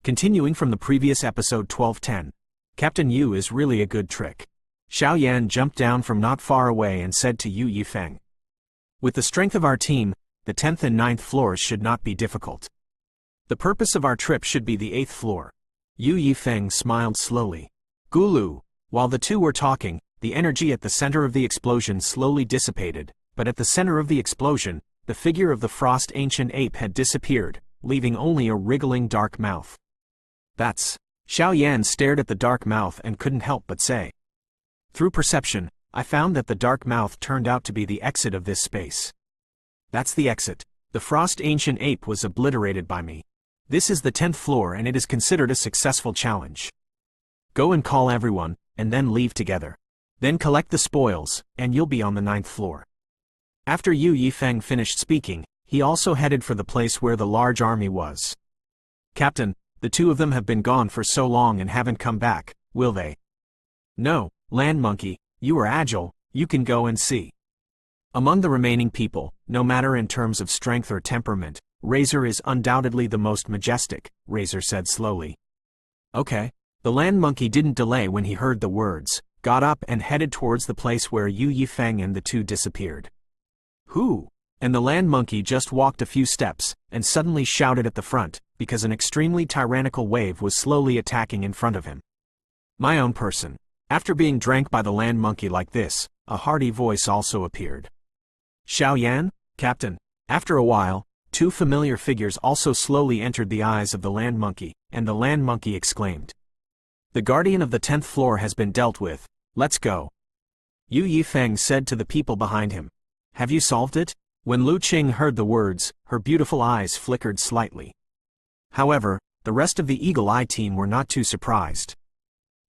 Continuing from the previous episode 1210, Captain Yu is really a good trick. Xiao Yan jumped down from not far away and said to Yu Yifeng, "With the strength of our team, the 10th and 9th floors should not be difficult. The purpose of our trip should be the 8th floor." Yu Yifeng smiled slowly. Gulu. While the two were talking, the energy at the center of the explosion slowly dissipated, but at the center of the explosion, the figure of the frost ancient ape had disappeared, leaving only a wriggling dark mouth. "That's..." Xiao Yan stared at the dark mouth and couldn't help but say. "Through perception, I found that the dark mouth turned out to be the exit of this space." "That's the exit. The frost ancient ape was obliterated by me. This is the 10th floor and it is considered a successful challenge. Go and call everyone, and then leave together. Then collect the spoils, and you'll be on the 9th floor." After Yu Yifeng finished speaking, he also headed for the place where the large army was. "Captain, the two of them have been gone for so long and haven't come back, will they?" "No, Land Monkey, you are agile, you can go and see." Among the remaining people, no matter in terms of strength or temperament, Razor is undoubtedly the most majestic, Razor said slowly. "Okay." The Land Monkey didn't delay when he heard the words, got up and headed towards the place where Yu Yifeng and the two disappeared. "Who?" And the Land Monkey just walked a few steps, and suddenly shouted at the front, because an extremely tyrannical wave was slowly attacking in front of him. "My own person." After being drank by the Land Monkey like this, a hearty voice also appeared. "Xiao Yan, Captain." After a while, two familiar figures also slowly entered the eyes of the Land Monkey, and the Land Monkey exclaimed, "The guardian of the 10th floor has been dealt with, let's go." Yu Yifeng said to the people behind him, "Have you solved it?" When Lu Qing heard the words, her beautiful eyes flickered slightly. However, the rest of the Eagle Eye team were not too surprised.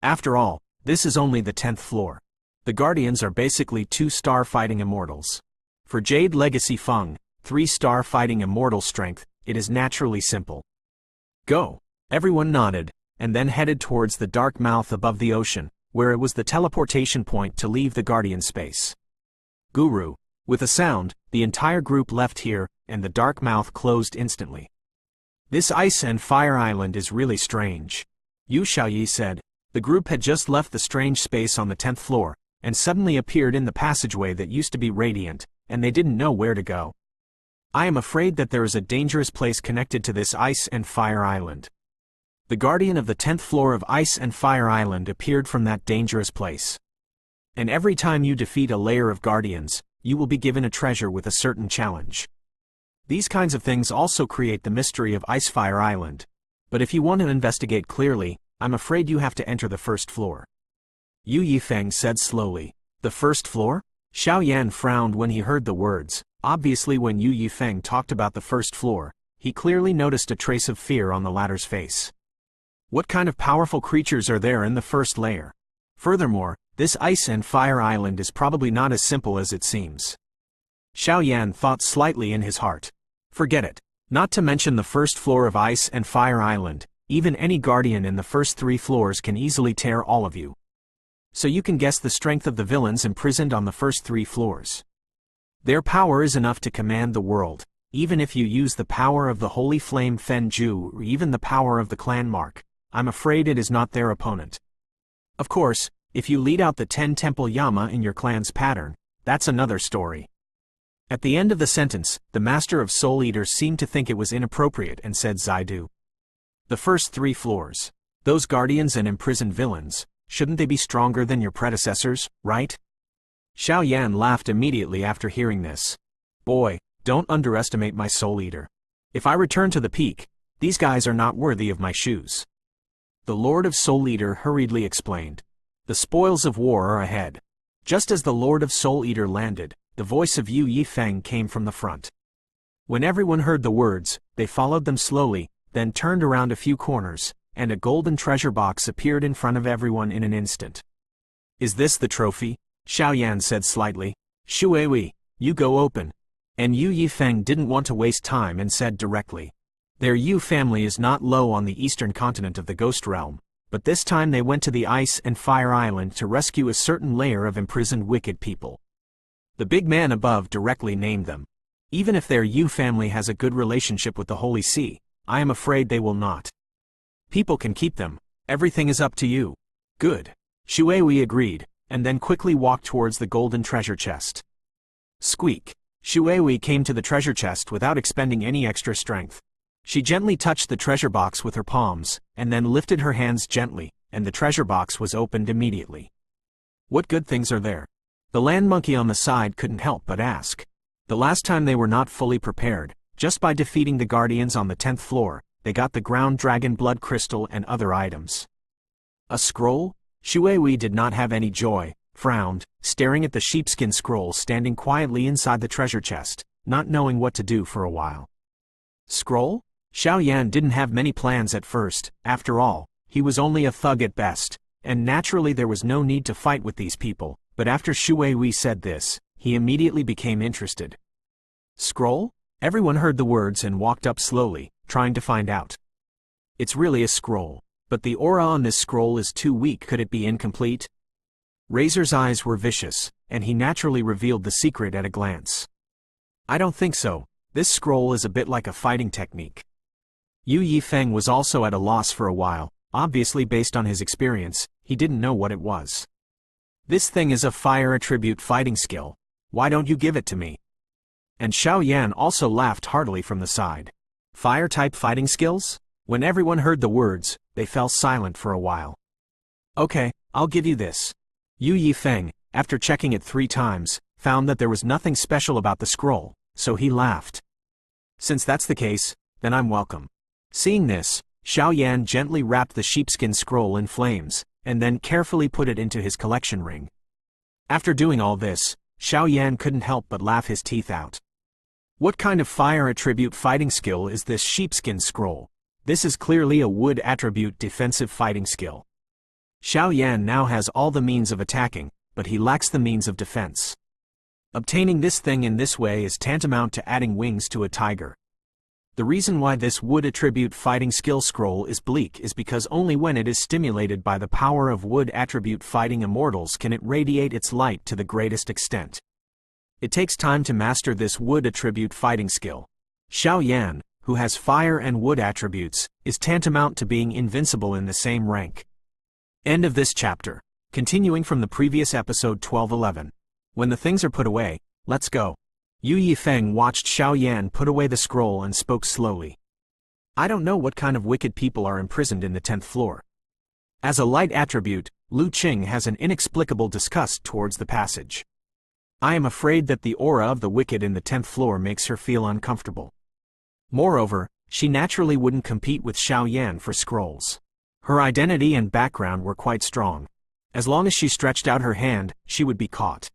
After all, this is only the 10th floor. The Guardians are basically 2-star fighting immortals. For Jade Legacy Feng, 3-star fighting immortal strength, it is naturally simple. "Go." Everyone nodded, and then headed towards the dark mouth above the ocean, where it was the teleportation point to leave the Guardian space. Guru. With a sound, the entire group left here, and the dark mouth closed instantly. "This ice and fire island is really strange," Yu Xiaoyi said. The group had just left the strange space on the 10th floor, and suddenly appeared in the passageway that used to be radiant, and they didn't know where to go. "I am afraid that there is a dangerous place connected to this ice and fire island." The guardian of the 10th floor of Ice and Fire Island appeared from that dangerous place. "And every time you defeat a layer of guardians, you will be given a treasure with a certain challenge. These kinds of things also create the mystery of Ice-Fire Island. But if you want to investigate clearly, I'm afraid you have to enter the 1st floor." Yu Yifeng said slowly. "The 1st floor?" Xiao Yan frowned when he heard the words. Obviously when Yu Yifeng talked about the 1st floor, he clearly noticed a trace of fear on the latter's face. What kind of powerful creatures are there in the 1st layer? Furthermore, this Ice and Fire Island is probably not as simple as it seems. Xiao Yan thought slightly in his heart. Forget it. Not to mention the 1st floor of Ice and Fire Island, even any guardian in the first 3 floors can easily tear all of you. So you can guess the strength of the villains imprisoned on the first 3 floors. Their power is enough to command the world, even if you use the power of the Holy Flame Fenju or even the power of the Clan Mark. I'm afraid it is not their opponent. Of course, if you lead out the 10 Temple Yama in your clan's pattern, that's another story. At the end of the sentence, the Master of Soul Eaters seemed to think it was inappropriate and said, "Zaidu. The first 3 floors. Those guardians and imprisoned villains, shouldn't they be stronger than your predecessors, right?" Xiao Yan laughed immediately after hearing this. "Boy, don't underestimate my Soul Eater. If I return to the peak, these guys are not worthy of my shoes." The Lord of Soul Eater hurriedly explained. "The spoils of war are ahead." Just as the Lord of Soul Eater landed, the voice of Yu Yifeng came from the front. When everyone heard the words, they followed them slowly, then turned around a few corners, and a golden treasure box appeared in front of everyone in an instant. "Is this the trophy?" Xiao Yan said slightly. "Shuiwei, you go open." And Yu Yifeng didn't want to waste time and said directly. Their Yu family is not low on the eastern continent of the Ghost Realm, but this time they went to the Ice and Fire Island to rescue a certain layer of imprisoned wicked people. The big man above directly named them. Even if their Yu family has a good relationship with the Holy See, I am afraid they will not. People can keep them. Everything is up to you. Good. Shuai agreed, and then quickly walked towards the golden treasure chest. Squeak. Shuai came to the treasure chest without expending any extra strength. She gently touched the treasure box with her palms, and then lifted her hands gently, and the treasure box was opened immediately. What good things are there? The land monkey on the side couldn't help but ask. The last time they were not fully prepared. Just by defeating the guardians on the 10th floor, they got the ground dragon blood crystal and other items. A scroll? Shuai did not have any joy, frowned, staring at the sheepskin scroll standing quietly inside the treasure chest, not knowing what to do for a while. Scroll? Xiaoyan didn't have many plans at first. After all, he was only a thug at best, and naturally there was no need to fight with these people, but after Shuai said this, he immediately became interested. Scroll? Everyone heard the words and walked up slowly, trying to find out. It's really a scroll, but the aura on this scroll is too weak. Could it be incomplete? Razor's eyes were vicious, and he naturally revealed the secret at a glance. I don't think so. This scroll is a bit like a fighting technique. Yu Yifeng was also at a loss for a while. Obviously based on his experience, he didn't know what it was. This thing is a fire attribute fighting skill. Why don't you give it to me? And Xiaoyan also laughed heartily from the side. Fire-type fighting skills? When everyone heard the words, they fell silent for a while. Okay, I'll give you this. Yu Yifeng, after checking it 3 times, found that there was nothing special about the scroll, so he laughed. Since that's the case, then I'm welcome. Seeing this, Xiaoyan gently wrapped the sheepskin scroll in flames, and then carefully put it into his collection ring. After doing all this, Xiaoyan couldn't help but laugh his teeth out. What kind of fire attribute fighting skill is this sheepskin scroll? This is clearly a wood attribute defensive fighting skill. Xiaoyan now has all the means of attacking, but he lacks the means of defense. Obtaining this thing in this way is tantamount to adding wings to a tiger. The reason why this wood attribute fighting skill scroll is bleak is because only when it is stimulated by the power of wood attribute fighting immortals can it radiate its light to the greatest extent. It takes time to master this wood attribute fighting skill. Xiaoyan, who has fire and wood attributes, is tantamount to being invincible in the same rank. End of this chapter. Continuing from the previous episode 1211. When the things are put away, let's go. Yu Yifeng watched Xiaoyan put away the scroll and spoke slowly. I don't know what kind of wicked people are imprisoned in the 10th floor. As a light attribute, Lu Qing has an inexplicable disgust towards the passage. I am afraid that the aura of the wicked in the 10th floor makes her feel uncomfortable. Moreover, she naturally wouldn't compete with Xiaoyan for scrolls. Her identity and background were quite strong. As long as she stretched out her hand, she would be caught.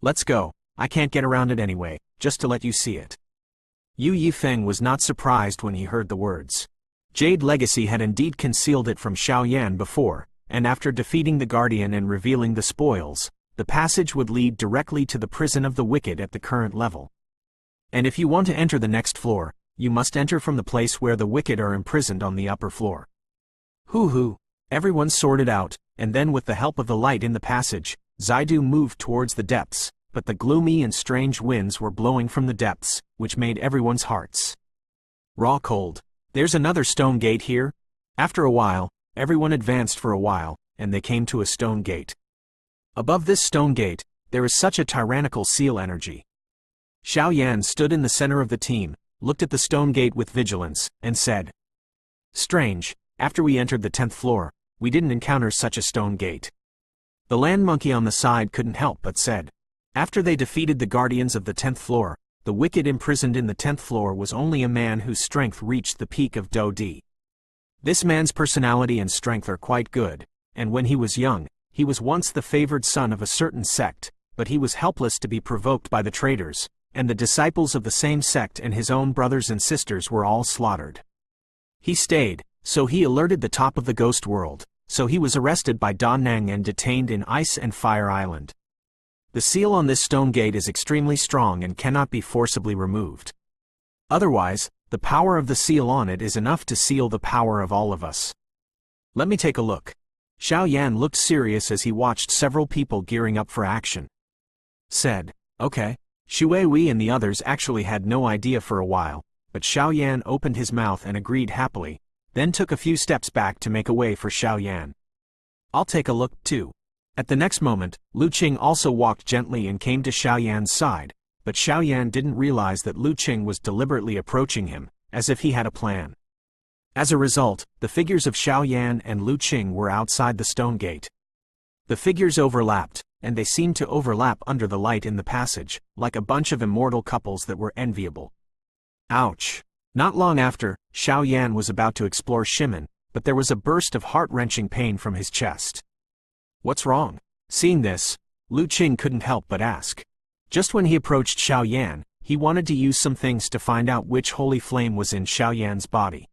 Let's go. I can't get around it anyway, just to let you see it. Yu Yifeng was not surprised when he heard the words. Jade Legacy had indeed concealed it from Xiaoyan before, and after defeating the Guardian and revealing the spoils, the passage would lead directly to the prison of the wicked at the current level. And if you want to enter the next floor, you must enter from the place where the wicked are imprisoned on the upper floor. Hoo-hoo. Everyone sorted out, and then with the help of the light in the passage, Zaidu moved towards the depths, but the gloomy and strange winds were blowing from the depths, which made everyone's hearts raw cold. There's another stone gate here? After a while, everyone advanced for a while, and they came to a stone gate. Above this stone gate, there is such a tyrannical seal energy. Xiaoyan stood in the center of the team, looked at the stone gate with vigilance, and said, Strange, after we entered the 10th floor, we didn't encounter such a stone gate. The land monkey on the side couldn't help but said, After they defeated the guardians of the 10th floor, the wicked imprisoned in the 10th floor was only a man whose strength reached the peak of Do Di. This man's personality and strength are quite good, and when he was young, he was once the favored son of a certain sect, but he was helpless to be provoked by the traitors, and the disciples of the same sect and his own brothers and sisters were all slaughtered. He stayed, so he alerted the top of the ghost world, so he was arrested by Da Nang and detained in Ice and Fire Island. The seal on this stone gate is extremely strong and cannot be forcibly removed. Otherwise, the power of the seal on it is enough to seal the power of all of us. Let me take a look. Xiaoyan looked serious as he watched several people gearing up for action. Said, Okay. Shuai and the others actually had no idea for a while, but Xiaoyan opened his mouth and agreed happily. then took a few steps back to make a way for Xiaoyan. "I'll take a look, too." At the next moment, Lu Qing also walked gently and came to Xiaoyan's side, but Xiaoyan didn't realize that Lu Qing was deliberately approaching him, as if he had a plan. As a result, the figures of Xiaoyan and Lu Qing were outside the stone gate. The figures overlapped, and they seemed to overlap under the light in the passage, like a bunch of immortal couples that were enviable. Ouch! Not long after, Xiaoyan was about to explore Shimen, but there was a burst of heart-wrenching pain from his chest. "What's wrong?" Seeing this, Lu Qing couldn't help but ask. Just when he approached Xiaoyan, he wanted to use some things to find out which holy flame was in Xiaoyan's body.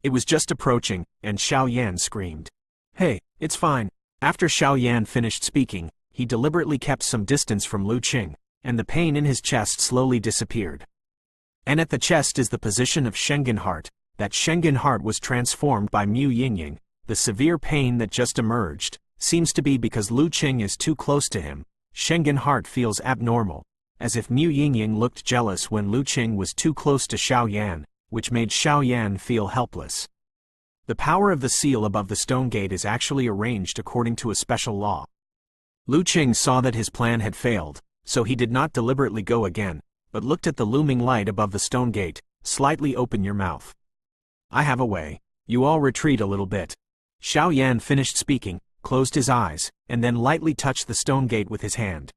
It was just approaching, and Xiaoyan screamed. "Hey, it's fine." After Xiaoyan finished speaking, he deliberately kept some distance from Lu Qing, and the pain in his chest slowly disappeared. And at the chest is the position of Shengen heart. That Shengen heart was transformed by Mu Yingying. The severe pain that just emerged seems to be because Lu Qing is too close to him. Shengen heart feels abnormal, as if Mu Yingying looked jealous when Lu Qing was too close to Xiaoyan, which made Xiaoyan feel helpless. The power of the seal above the stone gate is actually arranged according to a special law. Lu Qing saw that his plan had failed, so he did not deliberately go again, but looked at the looming light above the stone gate. "Slightly open your mouth. I have a way. You all retreat a little bit." Xiaoyan finished speaking, closed his eyes, and then lightly touched the stone gate with his hand.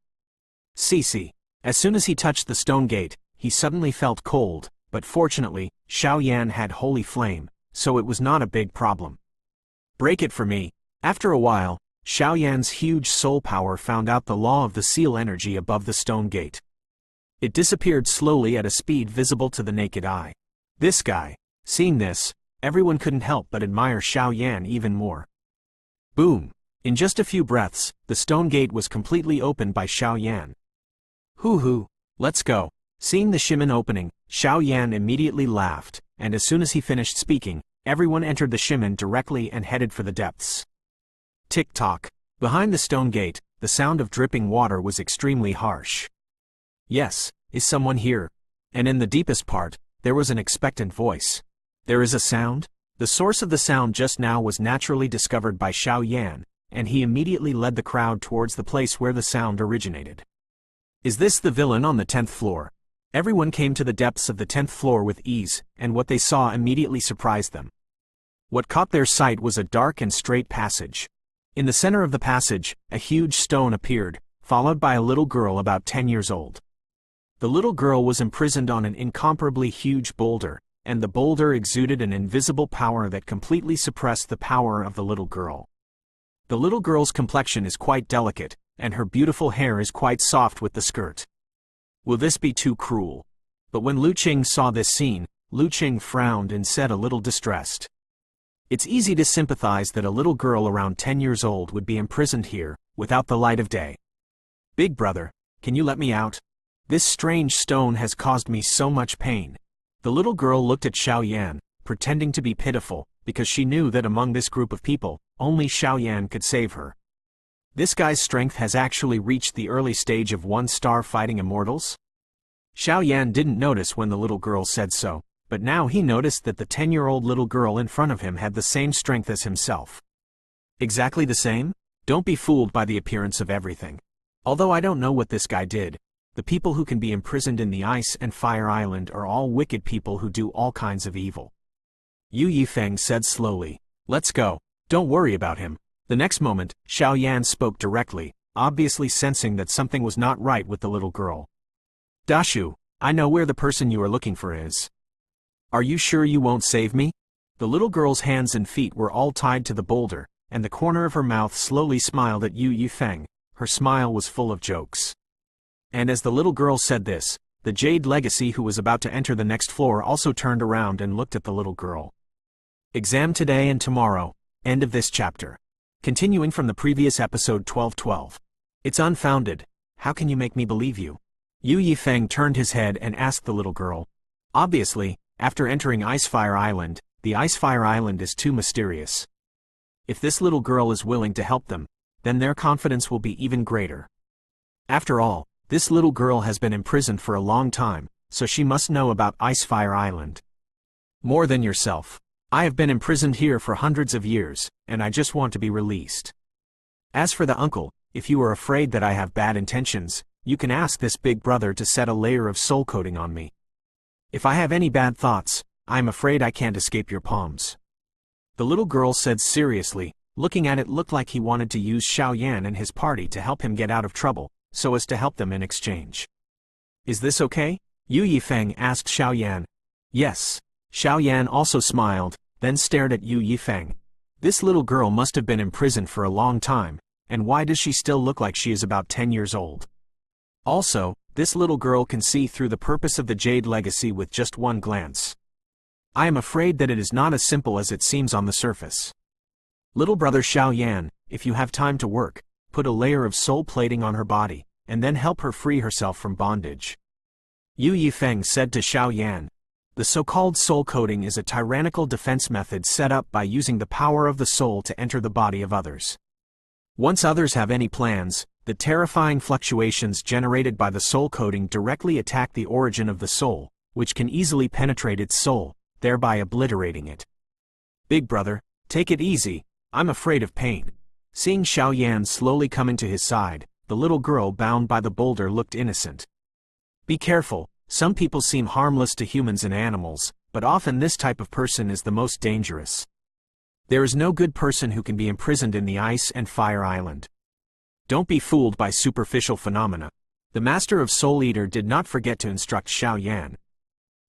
See. As soon as he touched the stone gate, he suddenly felt cold, but fortunately, Xiaoyan had holy flame, so it was not a big problem. "Break it for me." After a while, Xiaoyan's huge soul power found out the law of the seal energy above the stone gate. It disappeared slowly at a speed visible to the naked eye. This guy. Seeing this, everyone couldn't help but admire Xiaoyan even more. Boom! In just a few breaths, the stone gate was completely opened by Xiaoyan. Hoo, let's go. Seeing the Shimen opening, Xiaoyan immediately laughed, and as soon as he finished speaking, everyone entered the Shimen directly and headed for the depths. Tick-tock. Behind the stone gate, the sound of dripping water was extremely harsh. "Yes, is someone here?" And in the deepest part, there was an expectant voice. "There is a sound?" The source of the sound just now was naturally discovered by Xiaoyan, and he immediately led the crowd towards the place where the sound originated. "Is this the villain on the 10th floor?" Everyone came to the depths of the 10th floor with ease, and what they saw immediately surprised them. What caught their sight was a dark and straight passage. In the center of the passage, a huge stone appeared, followed by a little girl about 10 years old. The little girl was imprisoned on an incomparably huge boulder, and the boulder exuded an invisible power that completely suppressed the power of the little girl. The little girl's complexion is quite delicate, and her beautiful hair is quite soft with the skirt. Will this be too cruel? But when Lu Qing saw this scene, Lu Qing frowned and said a little distressed. It's easy to sympathize that a little girl around 10 years old would be imprisoned here, without the light of day. Big brother, can you let me out? This strange stone has caused me so much pain. The little girl looked at Xiaoyan, pretending to be pitiful, because she knew that among this group of people, only Xiaoyan could save her. This guy's strength has actually reached the early stage of 1-star fighting immortals? Xiaoyan didn't notice when the little girl said so, but now he noticed that the 10-year-old little girl in front of him had the same strength as himself. Exactly the same? Don't be fooled by the appearance of everything. Although I don't know what this guy did, the people who can be imprisoned in the Ice and Fire Island are all wicked people who do all kinds of evil. Yu Yifeng said slowly, "Let's go. Don't worry about him." The next moment, Xiaoyan spoke directly, obviously sensing that something was not right with the little girl. "Dashu, I know where the person you are looking for is. Are you sure you won't save me?" The little girl's hands and feet were all tied to the boulder, and the corner of her mouth slowly smiled at Yu Yifeng. Her smile was full of jokes. And as the little girl said this, the Jade Legacy who was about to enter the next floor also turned around and looked at the little girl. Exam today and tomorrow. End of this chapter. Continuing from the previous episode 1212. It's unfounded. How can you make me believe you? Yu Yifeng turned his head and asked the little girl. Obviously, after entering Icefire Island, the Icefire Island is too mysterious. If this little girl is willing to help them, then their confidence will be even greater. After all, this little girl has been imprisoned for a long time, so she must know about Icefire Island. More than yourself. I have been imprisoned here for hundreds of years, and I just want to be released. As for the uncle, if you are afraid that I have bad intentions, you can ask this big brother to set a layer of soul coating on me. If I have any bad thoughts, I am afraid I can't escape your palms. The little girl said seriously. Looking at it looked like he wanted to use Xiao Yan and his party to help him get out of trouble, so as to help them in exchange. Is this okay? Yu Yifeng asked Xiao Yan. Yes. Xiao Yan also smiled, then stared at Yu Yifeng. This little girl must have been imprisoned for a long time, and why does she still look like she is about 10 years old? Also, this little girl can see through the purpose of the Jade Legacy with just one glance. I am afraid that it is not as simple as it seems on the surface. Little brother Xiao Yan, if you have time to work, put a layer of soul plating on her body, and then help her free herself from bondage. Yu Yifeng said to Xiao Yan. The so-called soul coating is a tyrannical defense method set up by using the power of the soul to enter the body of others. Once others have any plans, the terrifying fluctuations generated by the soul coating directly attack the origin of the soul, which can easily penetrate its soul, thereby obliterating it. Big brother, take it easy, I'm afraid of pain. Seeing Xiao Yan slowly coming to his side, the little girl bound by the boulder looked innocent. Be careful, some people seem harmless to humans and animals, but often this type of person is the most dangerous. There is no good person who can be imprisoned in the Ice and Fire Island. Don't be fooled by superficial phenomena. The Master of Soul Eater did not forget to instruct Xiao Yan.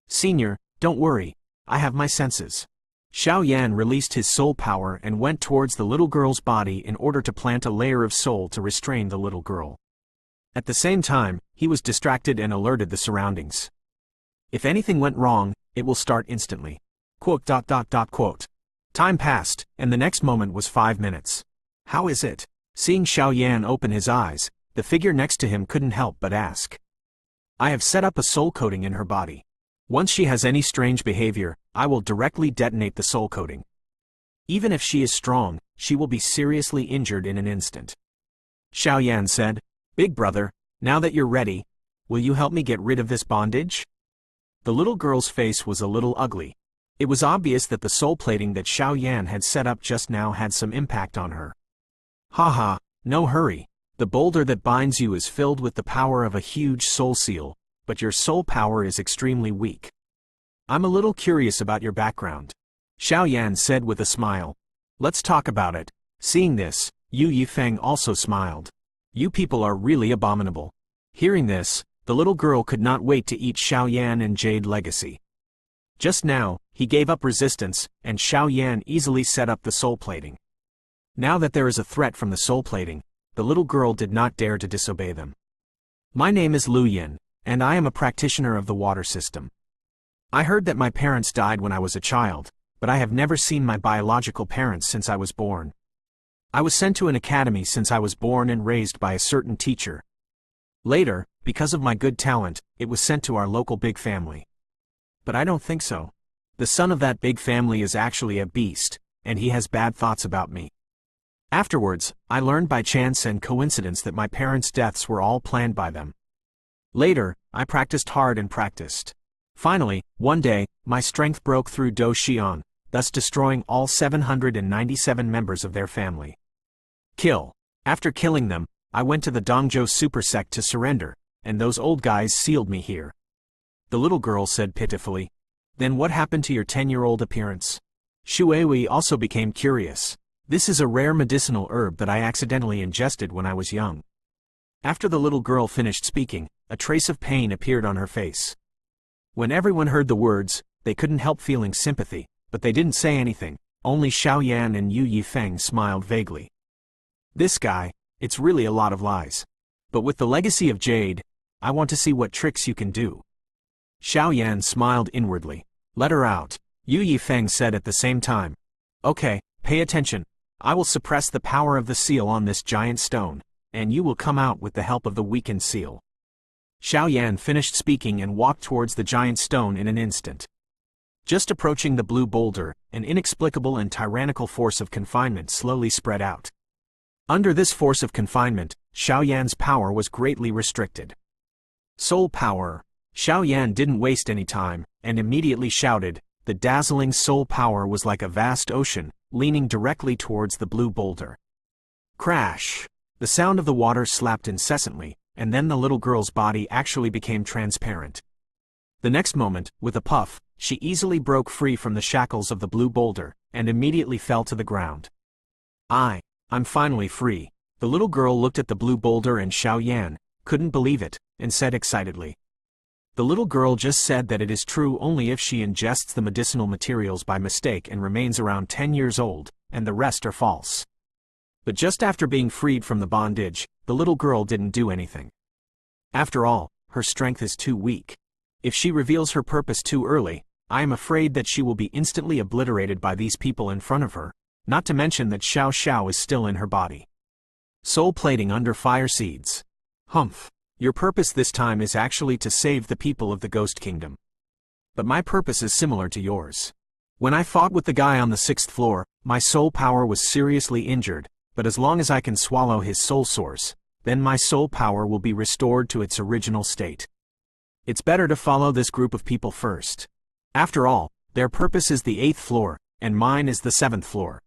Senior, don't worry, I have my senses. Xiao Yan released his soul power and went towards the little girl's body in order to plant a layer of soul to restrain the little girl. At the same time, he was distracted and alerted the surroundings. If anything went wrong, it will start instantly. Quote. Time passed, and the next moment was 5 minutes. How is it? Seeing Xiao Yan open his eyes, the figure next to him couldn't help but ask. I have set up a soul coating in her body. Once she has any strange behavior, I will directly detonate the soul coating. Even if she is strong, she will be seriously injured in an instant. Xiao Yan said, Big brother, now that you're ready, will you help me get rid of this bondage? The little girl's face was a little ugly. It was obvious that the soul plating that Xiao Yan had set up just now had some impact on her. Haha, no hurry. The boulder that binds you is filled with the power of a huge soul seal, but your soul power is extremely weak. I'm a little curious about your background. Xiao Yan said with a smile. Let's talk about it. Seeing this, Yu Yifeng also smiled. You people are really abominable. Hearing this, the little girl could not wait to eat Xiao Yan and Jade Legacy. Just now, he gave up resistance, and Xiao Yan easily set up the soul plating. Now that there is a threat from the soul plating, the little girl did not dare to disobey them. My name is Lu Yin, and I am a practitioner of the water system. I heard that my parents died when I was a child, but I have never seen my biological parents since I was born. I was sent to an academy since I was born and raised by a certain teacher. Later, because of my good talent, it was sent to our local big family. But I don't think so. The son of that big family is actually a beast, and he has bad thoughts about me. Afterwards, I learned by chance and coincidence that my parents' deaths were all planned by them. Later, I practiced hard and practiced. Finally, one day, my strength broke through Do Xian, thus destroying all 797 members of their family. Kill. After killing them, I went to the Dongzhou super sect to surrender, and those old guys sealed me here. The little girl said pitifully. Then what happened to your 10-year-old appearance? Shuiwei also became curious. This is a rare medicinal herb that I accidentally ingested when I was young. After the little girl finished speaking, a trace of pain appeared on her face. When everyone heard the words, they couldn't help feeling sympathy, but they didn't say anything. Only Xiao Yan and Yu Yifeng smiled vaguely. This guy, it's really a lot of lies. But with the legacy of Jade, I want to see what tricks you can do. Xiao Yan smiled inwardly. Let her out, Yu Yifeng said at the same time. Okay, pay attention. I will suppress the power of the seal on this giant stone, and you will come out with the help of the weakened seal. Xiao Yan finished speaking and walked towards the giant stone in an instant. Just approaching the blue boulder, an inexplicable and tyrannical force of confinement slowly spread out. Under this force of confinement, Xiao Yan's power was greatly restricted. Soul power. Xiao Yan didn't waste any time, and immediately shouted, the dazzling soul power was like a vast ocean, leaning directly towards the blue boulder. Crash! The sound of the water slapped incessantly, and then the little girl's body actually became transparent. The next moment, with a puff, she easily broke free from the shackles of the blue boulder, and immediately fell to the ground. I'm finally free. The little girl looked at the blue boulder and Xiao Yan, couldn't believe it, and said excitedly. The little girl just said that it is true only if she ingests the medicinal materials by mistake and remains around 10 years old, and the rest are false. But just after being freed from the bondage, the little girl didn't do anything. After all, her strength is too weak. If she reveals her purpose too early, I am afraid that she will be instantly obliterated by these people in front of her, not to mention that Xiao Xiao is still in her body. Soul plating under fire seeds. Humph. Your purpose this time is actually to save the people of the Ghost Kingdom. But my purpose is similar to yours. When I fought with the guy on the 6th floor, my soul power was seriously injured, but as long as I can swallow his soul source, then my soul power will be restored to its original state. It's better to follow this group of people first. After all, their purpose is the 8th floor, and mine is the 7th floor.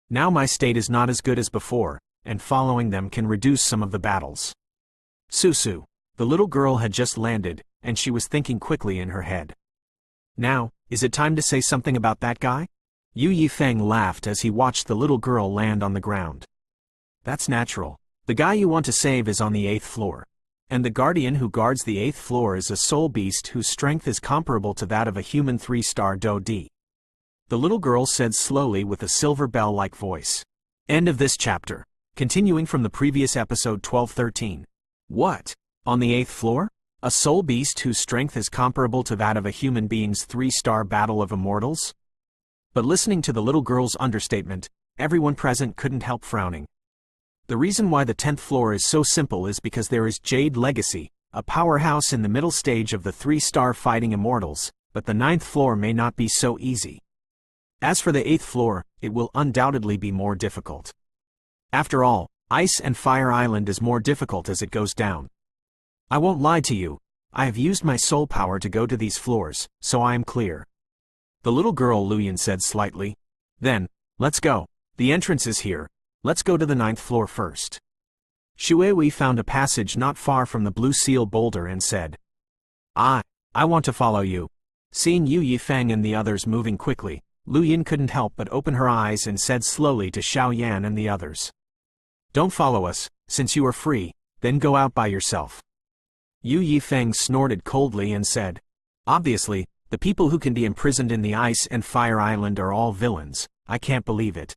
Now my state is not as good as before, and following them can reduce some of the battles. Susu. The little girl had just landed, and she was thinking quickly in her head. Now, is it time to say something about that guy? Yu Yifeng laughed as he watched the little girl land on the ground. That's natural. The guy you want to save is on the 8th floor. And the guardian who guards the 8th floor is a soul beast whose strength is comparable to that of a human 3-star Do Di. The little girl said slowly with a silver bell-like voice. End of this chapter. Continuing from the previous episode 1213. What? On the 8th floor? A soul beast whose strength is comparable to that of a human being's 3-star battle of immortals? But listening to the little girl's understatement, everyone present couldn't help frowning. The reason why the 10th floor is so simple is because there is Jade Legacy, a powerhouse in the middle stage of the 3-star fighting immortals, but the 9th floor may not be so easy. As for the 8th floor, it will undoubtedly be more difficult. After all, Ice and Fire Island is more difficult as it goes down. I won't lie to you, I have used my soul power to go to these floors, so I am clear. The little girl Luyan said slightly. Then, let's go. The entrance is here. Let's go to the 9th floor first. Shuiwei found a passage not far from the blue seal boulder and said. I want to follow you. Seeing Yu Yifeng and the others moving quickly, Luyan couldn't help but open her eyes and said slowly to Xiao Yan and the others. Don't follow us, since you are free, then go out by yourself. Yu Yifeng snorted coldly and said. Obviously, the people who can be imprisoned in the Ice and Fire Island are all villains, I can't believe it.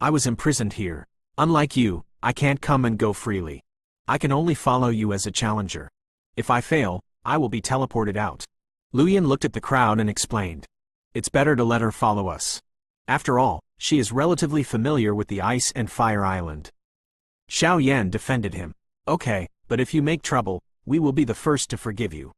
I was imprisoned here. Unlike you, I can't come and go freely. I can only follow you as a challenger. If I fail, I will be teleported out. Luyan looked at the crowd and explained. It's better to let her follow us. After all, she is relatively familiar with the Ice and Fire Island. Xiao Yan defended him. Okay, but if you make trouble, we will be the first to forgive you.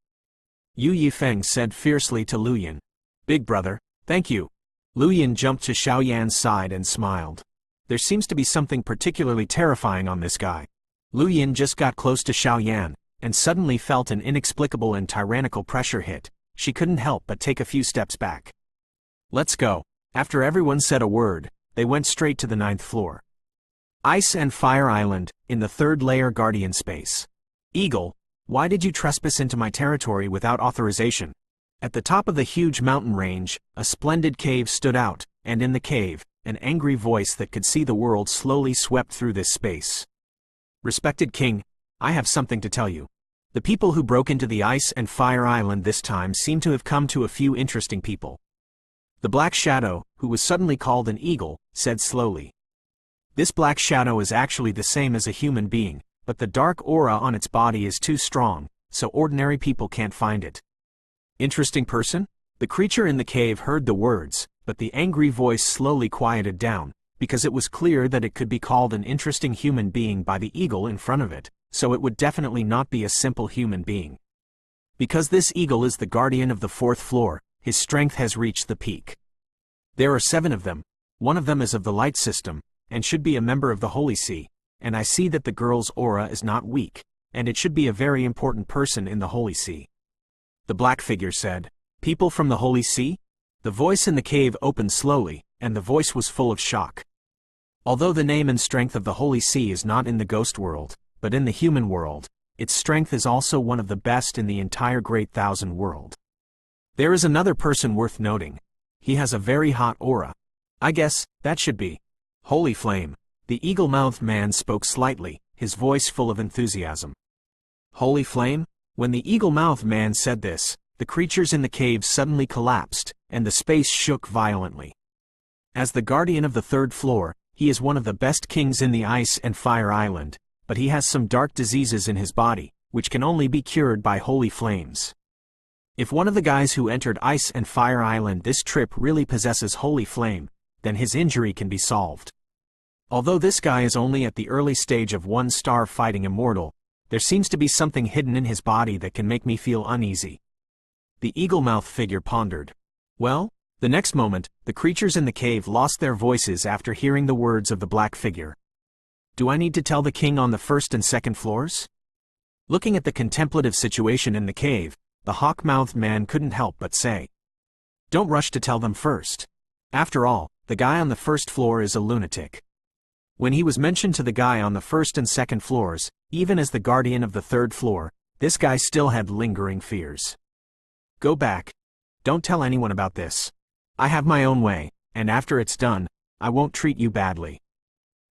Yu Yifeng said fiercely to Luyan. Big brother, thank you. Luyan jumped to Xiao Yan's side and smiled. There seems to be something particularly terrifying on this guy. Luyan just got close to Xiao Yan, and suddenly felt an inexplicable and tyrannical pressure hit. She couldn't help but take a few steps back. Let's go. After everyone said a word, they went straight to the 9th floor. Ice and Fire Island, in the 3rd layer guardian space. Eagle, why did you trespass into my territory without authorization? At the top of the huge mountain range, a splendid cave stood out, and in the cave, an angry voice that could see the world slowly swept through this space. Respected king, I have something to tell you. The people who broke into the Ice and Fire Island this time seem to have come to a few interesting people. The Black Shadow, who was suddenly called an eagle, said slowly. This Black Shadow is actually the same as a human being, but the dark aura on its body is too strong, so ordinary people can't find it. Interesting person? The creature in the cave heard the words, but the angry voice slowly quieted down, because it was clear that it could be called an interesting human being by the eagle in front of it, so it would definitely not be a simple human being. Because this eagle is the guardian of the 4th floor, his strength has reached the peak. There are 7 of them. One of them is of the light system, and should be a member of the Holy See, and I see that the girl's aura is not weak, and it should be a very important person in the Holy See. The black figure said, People from the Holy See? The voice in the cave opened slowly, and the voice was full of shock. Although the name and strength of the Holy Sea is not in the ghost world, but in the human world, its strength is also one of the best in the entire Great Thousand world. There is another person worth noting. He has a very hot aura. I guess that should be Holy Flame. The eagle-mouthed man spoke slightly, his voice full of enthusiasm. Holy Flame? When the eagle-mouthed man said this, the creatures in the cave suddenly collapsed, and the space shook violently. As the guardian of the third floor, he is one of the best kings in the Ice and Fire Island, but he has some dark diseases in his body, which can only be cured by holy flames. If one of the guys who entered Ice and Fire Island this trip really possesses holy flame, then his injury can be solved. Although this guy is only at the early stage of 1-star fighting immortal, there seems to be something hidden in his body that can make me feel uneasy. The eagle-mouthed figure pondered. Well, the next moment, the creatures in the cave lost their voices after hearing the words of the black figure. Do I need to tell the king on the first and second floors? Looking at the contemplative situation in the cave, the hawk-mouthed man couldn't help but say. Don't rush to tell them first. After all, the guy on the first floor is a lunatic. When he was mentioned to the guy on the first and second floors, even as the guardian of the third floor, this guy still had lingering fears. Go back. Don't tell anyone about this. I have my own way, and after it's done, I won't treat you badly.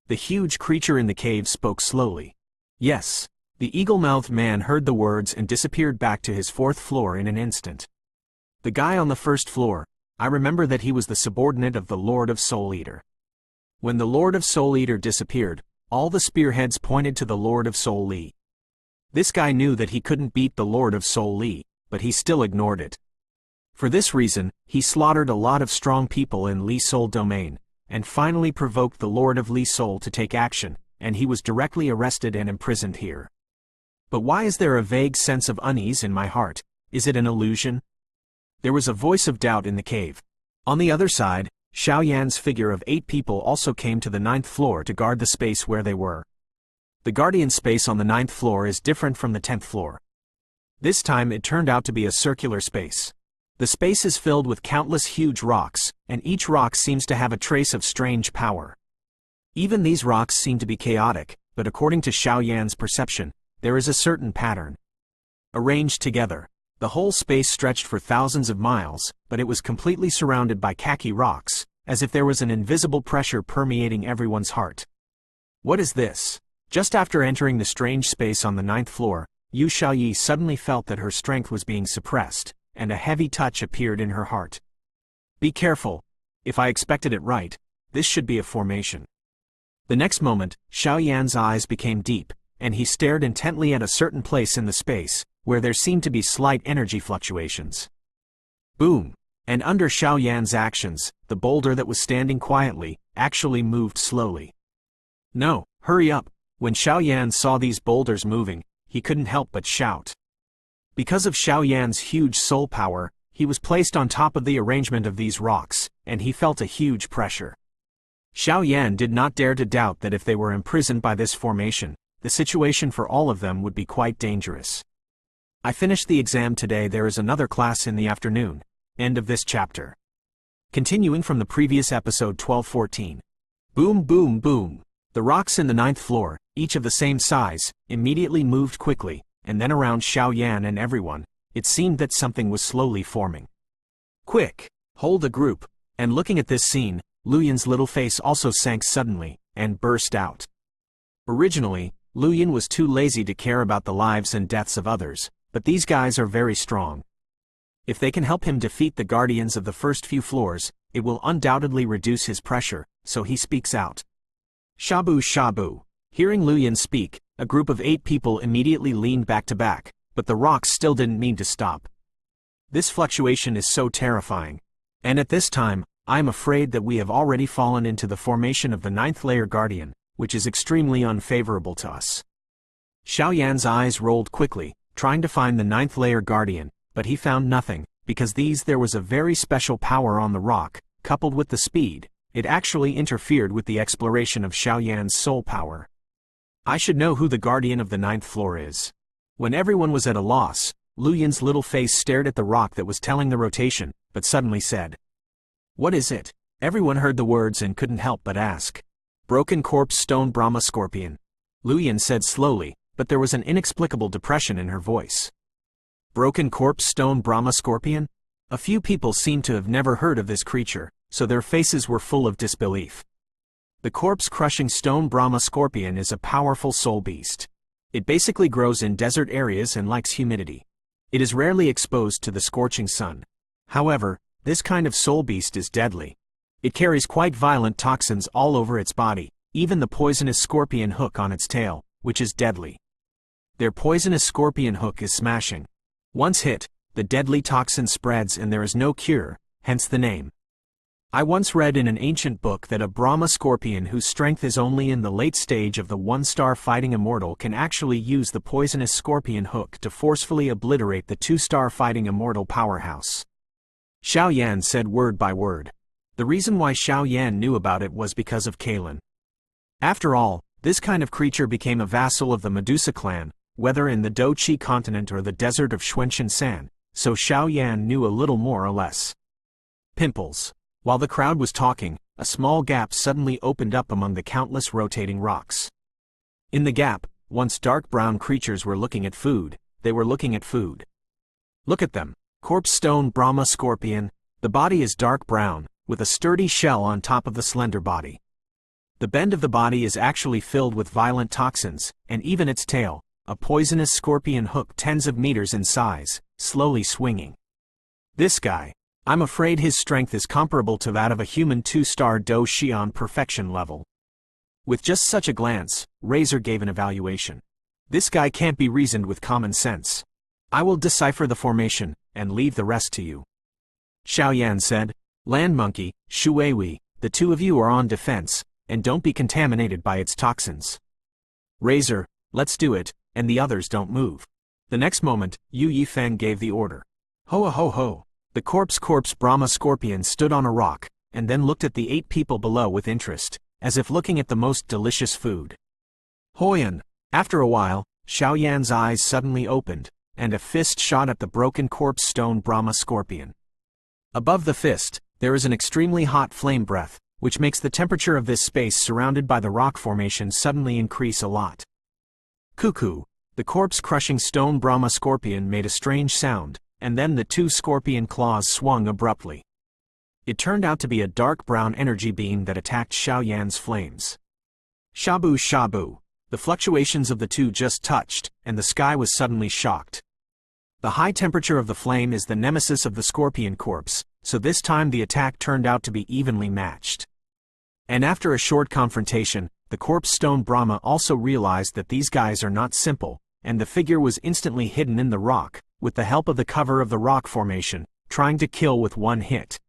The huge creature in the cave spoke slowly. Yes. The eagle-mouthed man heard the words and disappeared back to his fourth floor in an instant. The guy on the first floor, I remember that he was the subordinate of the Lord of Soul Eater. When the Lord of Soul Eater disappeared, all the spearheads pointed to the Lord of Soul Lee. This guy knew that he couldn't beat the Lord of Soul Lee, but he still ignored it. For this reason, he slaughtered a lot of strong people in Lee Soul domain, and finally provoked the Lord of Lee Soul to take action, and he was directly arrested and imprisoned here. But why is there a vague sense of unease in my heart? Is it an illusion? There was a voice of doubt in the cave. On the other side, Xiao Yan's figure of 8 people also came to the 9th floor to guard the space where they were. The guardian space on the 9th floor is different from the 10th floor. This time it turned out to be a circular space. The space is filled with countless huge rocks, and each rock seems to have a trace of strange power. Even these rocks seem to be chaotic, but according to Xiao Yan's perception, there is a certain pattern. Arranged together, the whole space stretched for thousands of miles, but it was completely surrounded by khaki rocks, as if there was an invisible pressure permeating everyone's heart. What is this? Just after entering the strange space on the 9th floor, Yu Xiaoyi suddenly felt that her strength was being suppressed, and a heavy touch appeared in her heart. Be careful. If I expected it right, this should be a formation. The next moment, Xiao Yan's eyes became deep, and he stared intently at a certain place in the space, where there seemed to be slight energy fluctuations. Boom! And under Xiao Yan's actions, the boulder that was standing quietly, actually moved slowly. No, hurry up! When Xiao Yan saw these boulders moving, he couldn't help but shout. Because of Xiao Yan's huge soul power, he was placed on top of the arrangement of these rocks, and he felt a huge pressure. Xiao Yan did not dare to doubt that if they were imprisoned by this formation, the situation for all of them would be quite dangerous. I finished the exam today. There is another class in the afternoon. End of this chapter. Continuing from the previous episode 1214. Boom boom boom. The rocks in the 9th floor, each of the same size, immediately moved quickly, and then around Xiao Yan and everyone, it seemed that something was slowly forming. Quick! Hold a group! And looking at this scene, Luyan's little face also sank suddenly, and burst out. Originally, Luyan was too lazy to care about the lives and deaths of others, but these guys are very strong. If they can help him defeat the guardians of the first few floors, it will undoubtedly reduce his pressure, so he speaks out. Shabu Shabu. Hearing Luyan speak, a group of 8 people immediately leaned back to back, but the rocks still didn't mean to stop. This fluctuation is so terrifying. And at this time, I am afraid that we have already fallen into the formation of the 9th layer guardian, which is extremely unfavorable to us. Xiao Yan's eyes rolled quickly, trying to find the 9th layer guardian, but he found nothing, because there was a very special power on the rock, coupled with the speed, it actually interfered with the exploration of Xiao Yan's soul power. I should know who the guardian of the 9th floor is. When everyone was at a loss, Luyan's little face stared at the rock that was telling the rotation, but suddenly said, What is it? Everyone heard the words and couldn't help but ask. Broken corpse stone Brahma scorpion. Lu Yan said slowly, but there was an inexplicable depression in her voice. Broken corpse stone Brahma scorpion? A few people seemed to have never heard of this creature, so their faces were full of disbelief. The corpse-crushing stone Brahma scorpion is a powerful soul beast. It basically grows in desert areas and likes humidity. It is rarely exposed to the scorching sun. However, this kind of soul beast is deadly. It carries quite violent toxins all over its body, even the poisonous scorpion hook on its tail, which is deadly. Their poisonous scorpion hook is smashing. Once hit, the deadly toxin spreads and there is no cure, hence the name. I once read in an ancient book that a Brahma scorpion whose strength is only in the late stage of the one-star fighting immortal can actually use the poisonous scorpion hook to forcefully obliterate the two-star fighting immortal powerhouse. Xiao Yan said word by word. The reason why Xiao Yan knew about it was because of Kalen. After all, this kind of creature became a vassal of the Medusa clan, whether in the Do-Chi continent or the desert of Xuanchen-san, so Xiao Yan knew a little more or less. Pimples. While the crowd was talking, a small gap suddenly opened up among the countless rotating rocks. In the gap, once dark brown creatures were looking at food. They were looking at food. Look at them. Corpse stone Brahma scorpion. The body is dark brown, with a sturdy shell on top of the slender body. The bend of the body is actually filled with violent toxins, and even its tail, a poisonous scorpion hook tens of meters in size, slowly swinging. This guy, I'm afraid his strength is comparable to that of a human two-star Do Xian perfection level. With just such a glance, Razor gave an evaluation. This guy can't be reasoned with common sense. I will decipher the formation, and leave the rest to you. Xiao Yan said, Land Monkey, Shuiwei, the two of you are on defense, and don't be contaminated by its toxins. Razor, let's do it, and the others don't move. The next moment, Yu Yifeng gave the order. Ho ho ho. The corpse Brahma scorpion stood on a rock, and then looked at the 8 people below with interest, as if looking at the most delicious food. Hoyan. After a while, Xiao Yan's eyes suddenly opened, and a fist shot at the broken corpse stone Brahma scorpion. Above the fist, there is an extremely hot flame breath, which makes the temperature of this space surrounded by the rock formation suddenly increase a lot. Cuckoo. The corpse-crushing stone Brahma scorpion made a strange sound, and then the 2 scorpion claws swung abruptly. It turned out to be a dark brown energy beam that attacked Xiao Yan's flames. Shabu shabu. The fluctuations of the 2 just touched, and the sky was suddenly shocked. The high temperature of the flame is the nemesis of the scorpion corpse, so this time the attack turned out to be evenly matched. And after a short confrontation, the corpse stone Brahma also realized that these guys are not simple, and the figure was instantly hidden in the rock, with the help of the cover of the rock formation, trying to kill with one hit.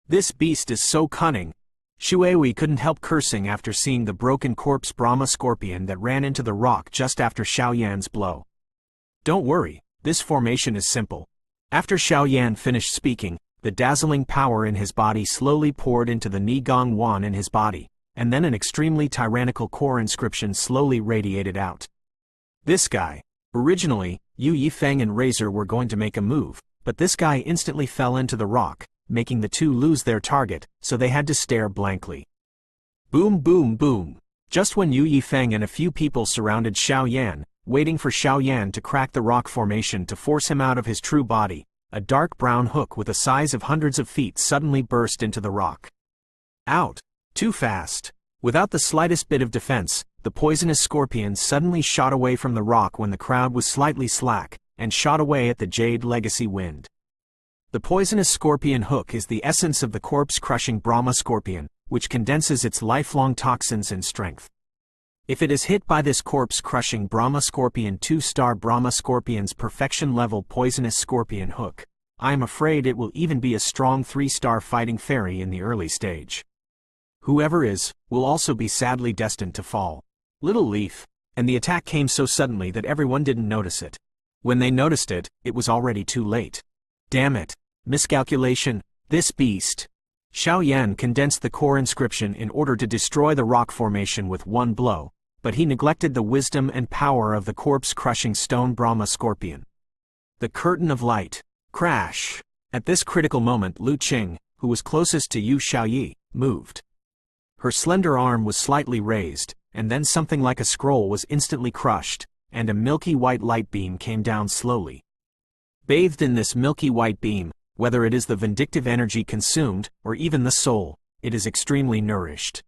This beast is so cunning. Shuiwei couldn't help cursing after seeing the broken corpse Brahma scorpion that ran into the rock just after Xiao Yan's blow. Don't worry, this formation is simple. After Xiao Yan finished speaking, the dazzling power in his body slowly poured into the Nigong Wan in his body, and then an extremely tyrannical core inscription slowly radiated out. This guy. Originally, Yu Yifeng and Razor were going to make a move, but this guy instantly fell into the rock, making the 2 lose their target, so they had to stare blankly. Boom boom boom. Just when Yu Yifeng and a few people surrounded Xiao Yan, waiting for Xiao Yan to crack the rock formation to force him out of his true body, a dark brown hook with a size of hundreds of feet suddenly burst into the rock. Out. Too fast. Without the slightest bit of defense, the poisonous scorpion suddenly shot away from the rock when the crowd was slightly slack, and shot away at the Jade Legacy wind. The poisonous scorpion hook is the essence of the corpse-crushing Brahma scorpion, which condenses its lifelong toxins and strength. If it is hit by this corpse-crushing Brahma scorpion 2-star Brahma scorpion's perfection-level poisonous scorpion hook, I am afraid it will even be a strong 3-star fighting fairy in the early stage. Whoever is, will also be sadly destined to fall. Little Leaf. And the attack came so suddenly that everyone didn't notice it. When they noticed it, it was already too late. Damn it. Miscalculation. This beast. Xiao Yan condensed the core inscription in order to destroy the rock formation with one blow, but he neglected the wisdom and power of the corpse-crushing stone Brahma scorpion. The curtain of light. Crash. At this critical moment Lu Qing, who was closest to Yu Xiaoyi, moved. Her slender arm was slightly raised, and then something like a scroll was instantly crushed, and a milky white light beam came down slowly. Bathed in this milky white beam, whether it is the vindictive energy consumed, or even the soul, it is extremely nourished.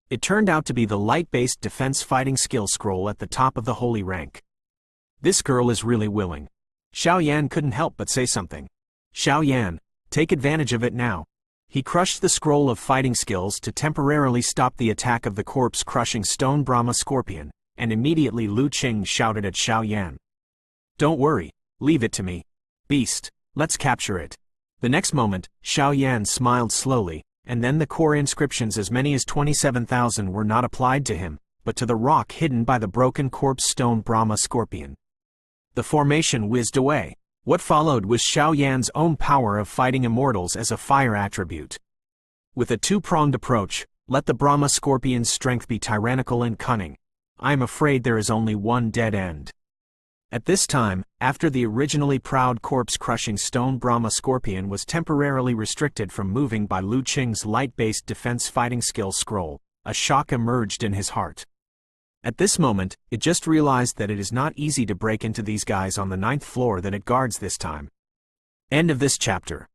It turned out to be the light-based defense fighting skill scroll at the top of the holy rank. This girl is really willing. Xiao Yan couldn't help but say something. Xiao Yan, take advantage of it now. He crushed the scroll of fighting skills to temporarily stop the attack of the corpse-crushing stone Brahma scorpion, and immediately Lu Qing shouted at Xiao Yan. Don't worry, leave it to me. Beast, let's capture it. The next moment, Xiao Yan smiled slowly, and then the core inscriptions as many as 27,000 were not applied to him, but to the rock hidden by the broken corpse stone Brahma scorpion. The formation whizzed away. What followed was Xiao Yan's own power of fighting immortals as a fire attribute. With a two-pronged approach, let the Brahma scorpion's strength be tyrannical and cunning. I am afraid there is only one dead end. At this time, after the originally proud corpse-crushing stone Brahma scorpion was temporarily restricted from moving by Lu Qing's light-based defense fighting skill scroll, a shock emerged in his heart. At this moment, it just realized that it is not easy to break into these guys on the 9th floor that it guards this time. End of this chapter.